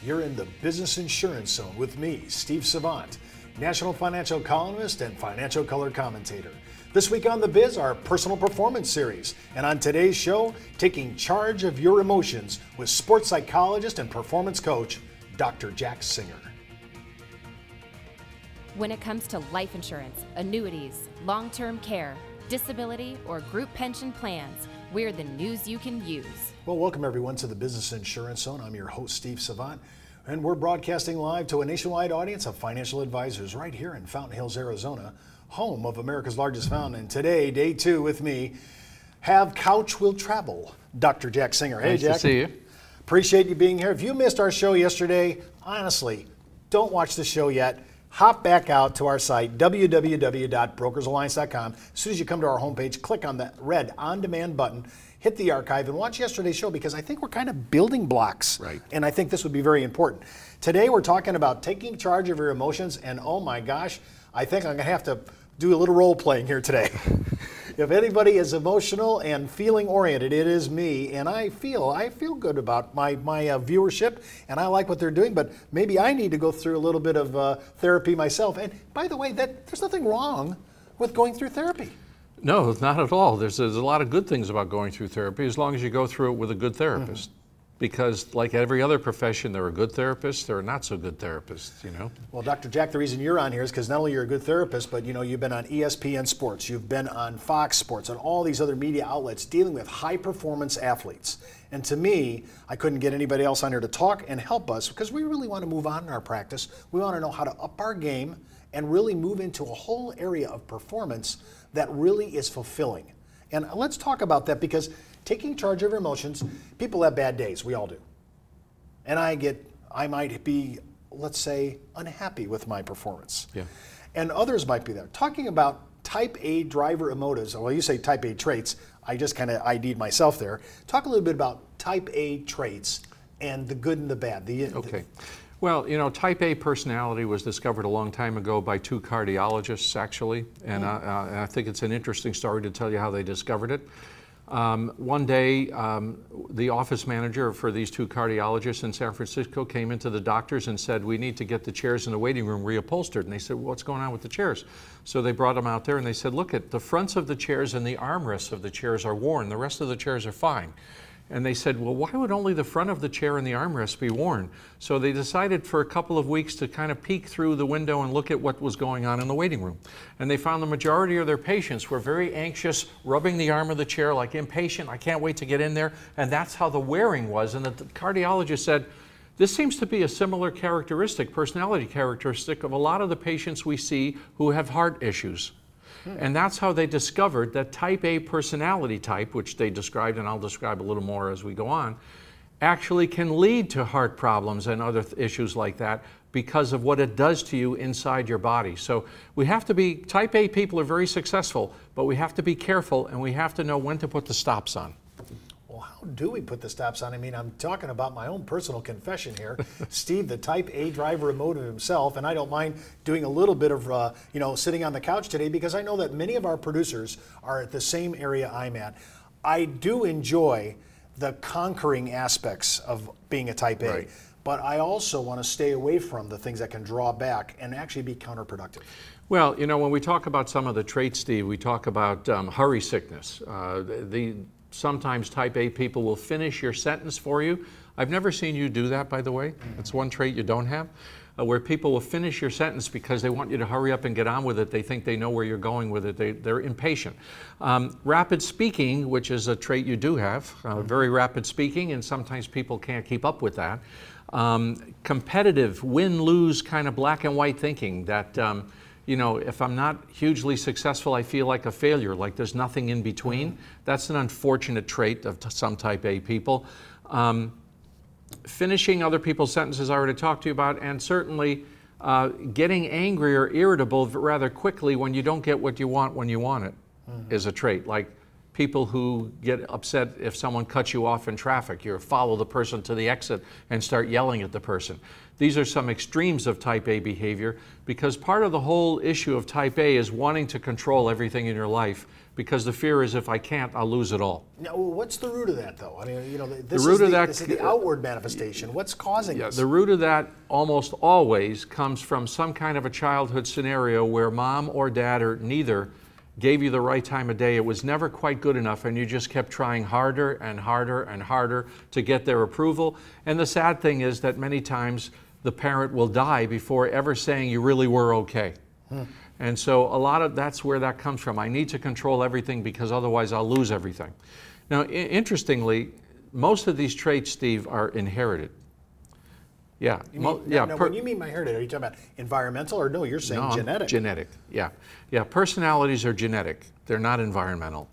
You're in the Business Insurance Zone with me, Steve Savant, national financial columnist and financial color commentator. This week on The Biz, our personal performance series. And on today's show, taking charge of your emotions with sports psychologist and performance coach, Dr. Jack Singer. When it comes to life insurance, annuities, long-term care, disability, or group pension plans, we're the news you can use. Well, welcome everyone to the Business Insurance Zone. I'm your host, Steve Savant, and we're broadcasting live to a nationwide audience of financial advisors right here in Fountain Hills, Arizona, home of America's largest fountain. And today, day two with me, have Couch Will Travel, Dr. Jack Singer. Hey, nice Jack. to see you. Appreciate you being here. If you missed our show yesterday, honestly, don't watch the show yet. Hop back out to our site, www.brokersalliance.com. As soon as you come to our homepage, click on the red on-demand button, hit the archive, and watch yesterday's show because I think we're kind of building blocks. Right. And I think this would be very important. Today we're talking about taking charge of your emotions, and oh my gosh, I think I'm going to have to do a little role playing here today. If anybody is emotional and feeling oriented, it is me, and I feel good about my viewership, and I like what they're doing, but maybe I need to go through a little bit of therapy myself. And by the way, there's nothing wrong with going through therapy. No, not at all. There's a lot of good things about going through therapy as long as you go through it with a good therapist. Mm-hmm. Because like every other profession, there are good therapists, there are not so good therapists, you know? Well, Dr. Jack, the reason you're on here is because not only you're a good therapist, but you know, you've been on ESPN Sports, you've been on Fox Sports, on all these other media outlets dealing with high performance athletes. And to me, I couldn't get anybody else on here to talk and help us because we really want to move on in our practice. We want to know how to up our game and really move into a whole area of performance that really is fulfilling. And let's talk about that because taking charge of your emotions, people have bad days, we all do. And I might be, let's say, unhappy with my performance. Yeah. And others might be there. Talking about type A driver emotives, well, you say type A traits, I just kind of ID'd myself there. Talk a little bit about type A traits and the good and the bad. Okay. Well, you know, type A personality was discovered a long time ago by two cardiologists, actually, and I think it's an interesting story to tell you how they discovered it. One day, the office manager for these two cardiologists in San Francisco came into the doctors and said, we need to get the chairs in the waiting room reupholstered. And they said, well, what's going on with the chairs? So they brought them out there and they said, look, at the fronts of the chairs and the armrests of the chairs are worn. The rest of the chairs are fine. And they said, well, why would only the front of the chair and the armrest be worn? So they decided for a couple of weeks to kind of peek through the window and look at what was going on in the waiting room. And they found the majority of their patients were very anxious, rubbing the arm of the chair like impatient, I can't wait to get in there. And that's how the wearing was. And the cardiologist said, this seems to be a similar characteristic, personality characteristic of a lot of the patients we see who have heart issues. And that's how they discovered that type A personality type, which they described, and I'll describe a little more as we go on, actually can lead to heart problems and other issues like that because of what it does to you inside your body. So we have to be, type A people are very successful, but we have to be careful and we have to know when to put the stops on. How do we put the stops on? I mean, I'm talking about my own personal confession here. Steve, the type A driver emotive himself, and I don't mind doing a little bit of, sitting on the couch today because I know that many of our producers are at the same area I'm at. I do enjoy the conquering aspects of being a type A, right. But I also want to stay away from the things that can draw back and actually be counterproductive. Well, you know, when we talk about some of the traits, Steve, we talk about hurry sickness. Sometimes type A people will finish your sentence for you. I've never seen you do that, by the way. That's one trait you don't have, where people will finish your sentence because they want you to hurry up and get on with it. They think they know where you're going with it. They're impatient. Rapid speaking, which is a trait you do have, very rapid speaking, and sometimes people can't keep up with that. Competitive, win-lose kind of black and white thinking that you know, if I'm not hugely successful, I feel like a failure, like there's nothing in between. That's an unfortunate trait of some type A people. Finishing other people's sentences I already talked to you about, and certainly getting angry or irritable rather quickly when you don't get what you want when you want it is a trait. Like people who get upset if someone cuts you off in traffic. You follow the person to the exit and start yelling at the person. These are some extremes of type A behavior, because part of the whole issue of type A is wanting to control everything in your life, because the fear is if I can't, I'll lose it all. Now, what's the root of that, though? I mean, you know, this is the outward manifestation. What's causing this? The root of that almost always comes from some kind of a childhood scenario where mom or dad or neither gave you the right time of day. It was never quite good enough, and you just kept trying harder and harder and harder to get their approval. And the sad thing is that many times the parent will die before ever saying you really were okay. And so a lot of that's where that comes from. I need to control everything because otherwise I'll lose everything. Now, interestingly, most of these traits, Steve, are inherited. Yeah. When you mean by inherited, are you talking about environmental, or no, you're saying genetic? Genetic, yeah. Yeah, personalities are genetic. They're not environmental.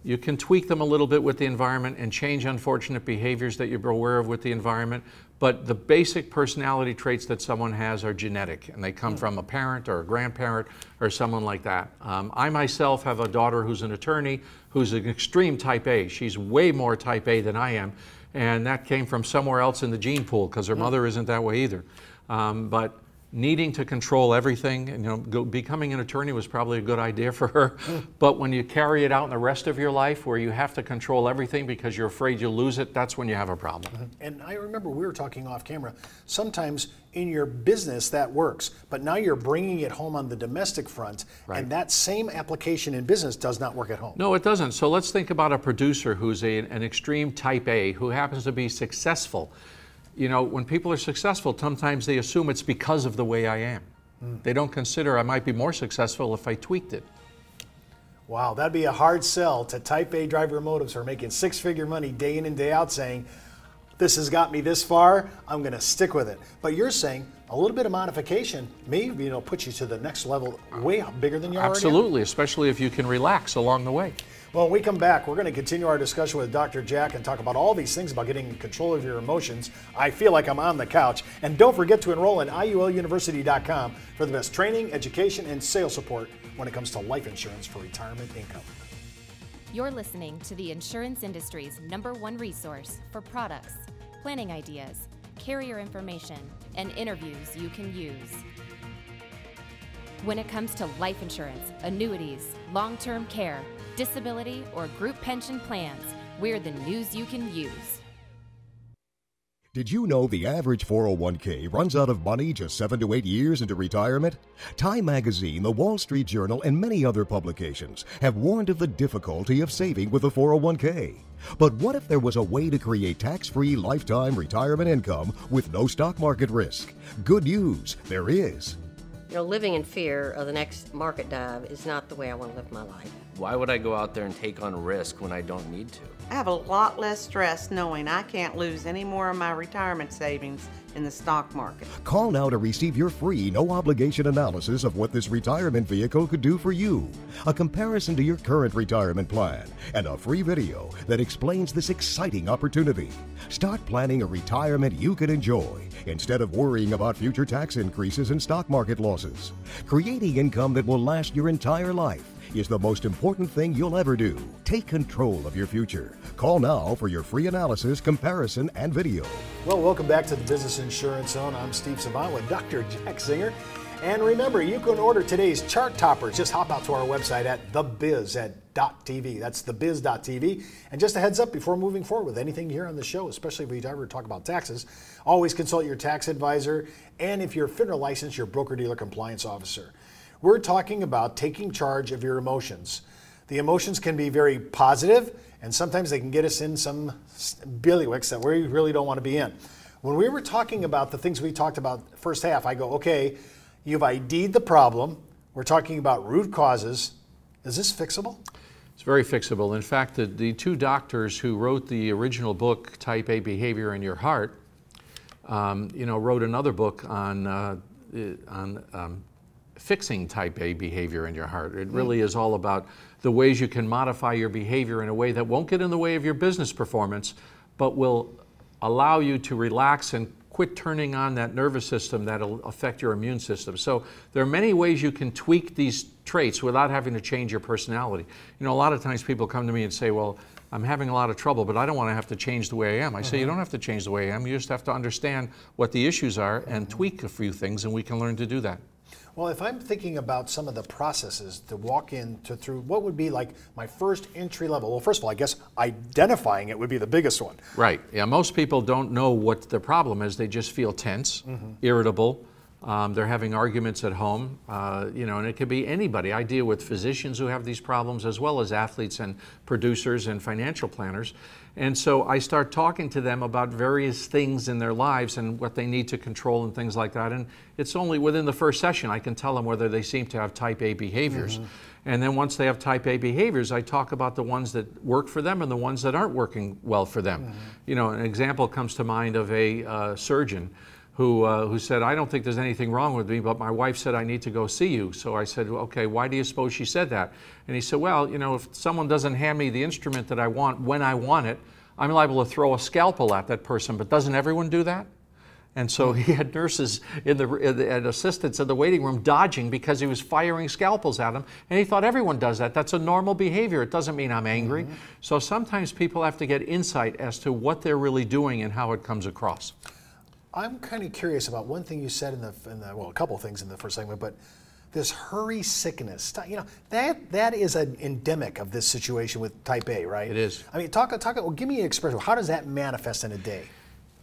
You can tweak them a little bit with the environment and change unfortunate behaviors that you're aware of with the environment, but the basic personality traits that someone has are genetic, and they come from a parent or a grandparent or someone like that. I myself have a daughter who's an attorney who's an extreme type A. She's way more type A than I am, and that came from somewhere else in the gene pool, because her mother isn't that way either. But needing to control everything, and becoming an attorney was probably a good idea for her. But when you carry it out in the rest of your life, where you have to control everything because you're afraid you'll lose it, that's when you have a problem. And I remember we were talking off camera, sometimes in your business that works, but now you're bringing it home on the domestic front, and that same application in business does not work at home. No, it doesn't. So let's think about a producer who's an extreme type A, who happens to be successful. You know, when people are successful, sometimes they assume it's because of the way I am. They don't consider I might be more successful if I tweaked it. Wow, that'd be a hard sell to type A driver motives who are making six-figure money day in and day out, saying, this has got me this far, I'm going to stick with it. But you're saying a little bit of modification may, put you to the next level way bigger than you already are. Absolutely, especially if you can relax along the way. Well, when we come back, we're going to continue our discussion with Dr. Jack and talk about all these things about getting control of your emotions. I feel like I'm on the couch. And don't forget to enroll in IULUniversity.com for the best training, education, and sales support when it comes to life insurance for retirement income. You're listening to the insurance industry's #1 resource for products, planning ideas, carrier information, and interviews you can use. When it comes to life insurance, annuities, long-term care, disability, or group pension plans, we're the news you can use. Did you know the average 401k runs out of money just 7 to 8 years into retirement? Time Magazine, the Wall Street Journal, and many other publications have warned of the difficulty of saving with a 401k. But what if there was a way to create tax-free lifetime retirement income with no stock market risk? Good news, there is. Living in fear of the next market dive is not the way I want to live my life. Why would I go out there and take on risk when I don't need to? I have a lot less stress knowing I can't lose any more of my retirement savings in the stock market. Call now to receive your free, no-obligation analysis of what this retirement vehicle could do for you, a comparison to your current retirement plan, and a free video that explains this exciting opportunity. Start planning a retirement you can enjoy instead of worrying about future tax increases and stock market losses. Creating income that will last your entire life is the most important thing you'll ever do. Take control of your future. Call now for your free analysis, comparison, and video. Well, welcome back to the Business Insurance Zone. I'm Steve Savant with Dr. Jack Singer. And remember, you can order today's chart toppers. Just hop out to our website at thebiz.tv. That's thebiz.tv. And just a heads up before moving forward with anything you hear on the show, especially if we ever talk about taxes, always consult your tax advisor. And if you're FINRA licensed, your broker-dealer compliance officer. We're talking about taking charge of your emotions. The emotions can be very positive, and sometimes they can get us in some bailiwicks that we really don't want to be in. When we were talking about the things we talked about first half, I go, okay, you've ID'd the problem. We're talking about root causes. Is this fixable? It's very fixable. In fact, the two doctors who wrote the original book, Type A Behavior in Your Heart, wrote another book on fixing type A behavior in your heart. It really is all about the ways you can modify your behavior in a way that won't get in the way of your business performance, but will allow you to relax and quit turning on that nervous system that'll affect your immune system. So there are many ways you can tweak these traits without having to change your personality. You know, a lot of times people come to me and say, well, I'm having a lot of trouble, but I don't want to have to change the way I am. I say, you don't have to change the way I am. You just have to understand what the issues are and tweak a few things, and we can learn to do that. Well, if I'm thinking about some of the processes to walk into through, what would be like my first entry level? Well, first of all, I guess identifying it would be the biggest one. Right. Yeah, most people don't know what the problem is. They just feel tense, irritable. They're having arguments at home, you know, and it could be anybody. I deal with physicians who have these problems as well as athletes and producers and financial planners. And so I start talking to them about various things in their lives and what they need to control and things like that. And it's only within the first session I can tell them whether they seem to have type A behaviors. And then once they have type A behaviors, I talk about the ones that work for them and the ones that aren't working well for them. You know, an example comes to mind of a surgeon who said, I don't think there's anything wrong with me, but my wife said I need to go see you. So I said, well, okay, why do you suppose she said that? And he said, well, you know, if someone doesn't hand me the instrument that I want when I want it, I'm liable to throw a scalpel at that person, but doesn't everyone do that? And so he had nurses and assistants in the waiting room dodging because he was firing scalpels at them, and he thought everyone does that. That's a normal behavior. It doesn't mean I'm angry. So sometimes people have to get insight as to what they're really doing and how it comes across. I'm kind of curious about one thing you said in the well, a couple of things in the first segment, but this hurry sickness, you know, that is an endemic of this situation with type A, right? It is. I mean, well, give me an expression. How does that manifest in a day?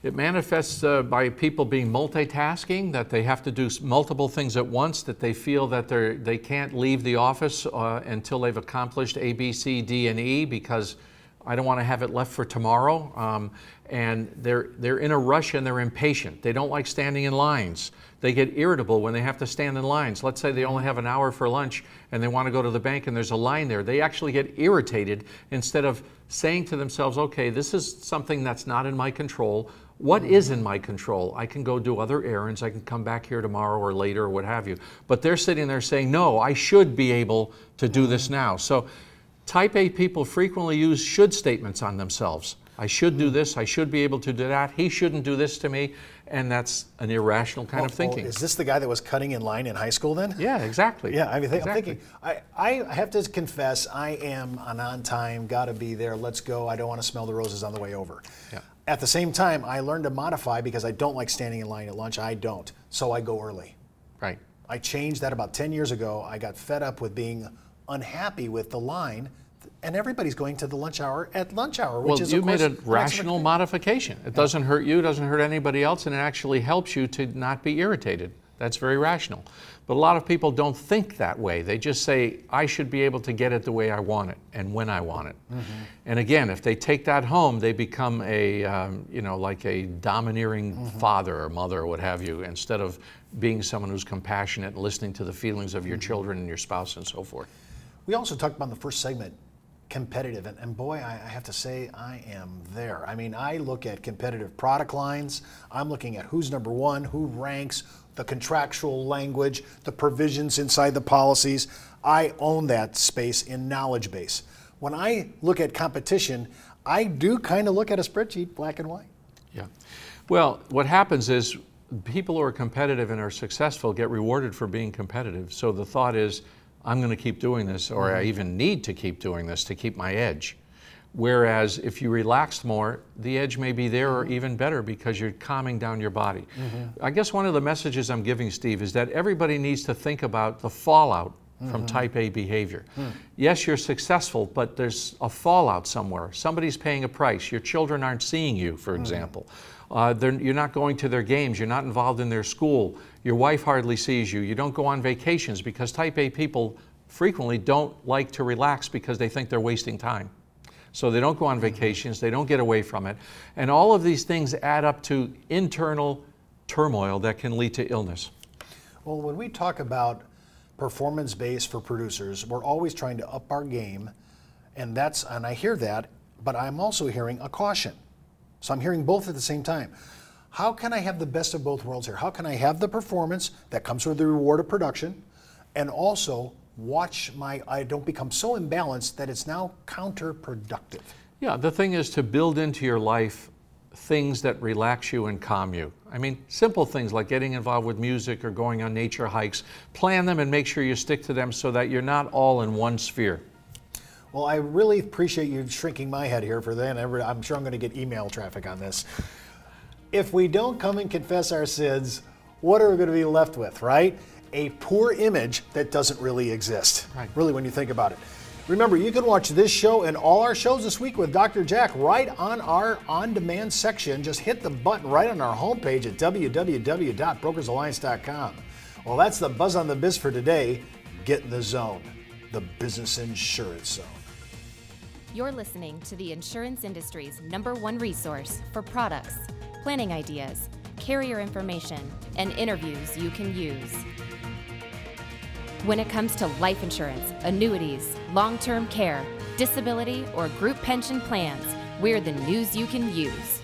It manifests by people being multitasking, that they have to do multiple things at once, that they feel that they can't leave the office until they've accomplished A, B, C, D, and E, because I don't want to have it left for tomorrow. And they're in a rush and they're impatient. They don't like standing in lines. They get irritable when they have to stand in lines. Let's say they only have an hour for lunch and they want to go to the bank and there's a line there. They actually get irritated instead of saying to themselves, okay, this is something that's not in my control. What is in my control? I can go do other errands. I can come back here tomorrow or later or what have you. But they're sitting there saying, no, I should be able to do this now. So type A people frequently use should statements on themselves. I should do this, I should be able to do that, he shouldn't do this to me, and that's an irrational kind of thinking. Is this the guy that was cutting in line in high school then? Yeah, exactly. Yeah, I mean, exactly. I'm thinking, I have to confess, I am an on time, gotta be there, let's go, I don't want to smell the roses on the way over. Yeah. At the same time, I learned to modify because I don't like standing in line at lunch, I don't, so I go early. Right. I changed that about 10 years ago. I got fed up with being unhappy with the line, and everybody's going to the lunch hour at lunch hour, which is, you of course, made a rational modification. It doesn't hurt you, doesn't hurt anybody else, and it actually helps you to not be irritated. That's very rational. But a lot of people don't think that way. They just say, I should be able to get it the way I want it and when I want it. And again, if they take that home, they become a, you know, like a domineering father or mother or what have you, instead of being someone who's compassionate and listening to the feelings of your children and your spouse and so forth. We also talked about in the first segment, competitive, and boy, I have to say I am there. I mean, I look at competitive product lines, I'm looking at who's number one, who ranks, the contractual language, the provisions inside the policies. I own that space in knowledge base. When I look at competition, I do kind of look at a spreadsheet, black and white. Yeah. Well, what happens is people who are competitive and are successful get rewarded for being competitive. So the thought is, I'm going to keep doing this, or I even need to keep doing this to keep my edge. Whereas if you relaxed more, the edge may be there or even better because you're calming down your body. I guess one of the messages I'm giving, Steve, is that everybody needs to think about the fallout from type A behavior. Yes, you're successful, but there's a fallout somewhere. Somebody's paying a price. Your children aren't seeing you, for example. You're not going to their games. You're not involved in their school. Your wife hardly sees you. You don't go on vacations because type A people frequently don't like to relax because they think they're wasting time. So they don't go on vacations. They don't get away from it. And all of these things add up to internal turmoil that can lead to illness. Well, when we talk about performance-based for producers, we're always trying to up our game, and I hear that, but I'm also hearing a caution. So I'm hearing both at the same time. How can I have the best of both worlds here? How can I have the performance that comes with the reward of production, and also watch I don't become so imbalanced that it's now counterproductive? Yeah, the thing is to build into your life things that relax you and calm you. I mean, simple things like getting involved with music or going on nature hikes. Plan them and make sure you stick to them so that you're not all in one sphere. Well, I really appreciate you shrinking my head here for that. I'm sure I'm going to get email traffic on this. If we don't come and confess our sins, what are we going to be left with, right? A poor image that doesn't really exist, right. Really, when you think about it. Remember, you can watch this show and all our shows this week with Dr. Jack right on our on-demand section. Just hit the button right on our homepage at www.brokersalliance.com. Well, that's the Buzz on the Biz for today. Get in the zone, the business insurance zone. You're listening to the insurance industry's #1 resource for products, planning ideas, carrier information, and interviews you can use. When it comes to life insurance, annuities, long-term care, disability, or group pension plans, we're the news you can use.